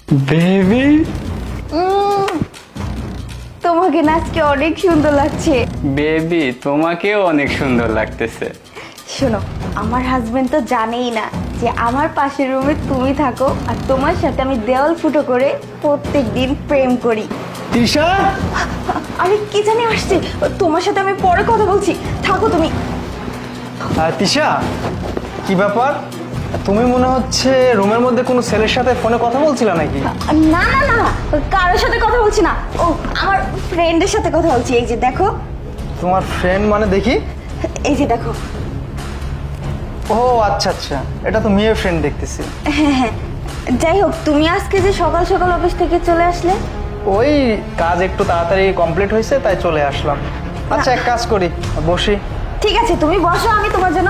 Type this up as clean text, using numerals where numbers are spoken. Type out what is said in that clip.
Baby, তোমাকে না আজকে অনেক সুন্দর লাগছে। বেবি তোমাকেও অনেক সুন্দর লাগতেছে। শোনো, আমার হাজবেন্ড তো জানেই না যে আমার পাশের রুমে তুমি থাকো আর তোমার সাথে আমি দেওয়াল ফুটো করে প্রত্যেক দিন প্রেম করি। তিশা, আরে কি জানি আসছে, তোমার সাথে আমি পরে কথা বলছি, থাকো তুমি। তিশা, কি ব্যাপার? তুমি মনে হচ্ছে রুমের মধ্যে কোনো ছেলের সাথে ফোনে কথা বলছিলা নাকি? না না না, কারোর সাথে কথা বলছি না, ও আমার ফ্রেন্ডের সাথে কথা বলছি। এই যে দেখো, তোমার ফ্রেন্ড মানে দেখি। এই যে দেখো। ও আচ্ছা আচ্ছা, এটা তো মেয়ের ফ্রেন্ড দেখতেছি। হ্যাঁ হ্যাঁ, যাই হোক, তুমি আজকে যে সকাল সকাল অফিস থেকে চলে আসলে? ওই কাজ একটু তাড়াতাড়ি কমপ্লিট হয়েছে তাই চলে আসলাম। আচ্ছা, এক কাজ করি, বসি। ঠিক আছে, তুমি বসো, আমি তোমার জন্য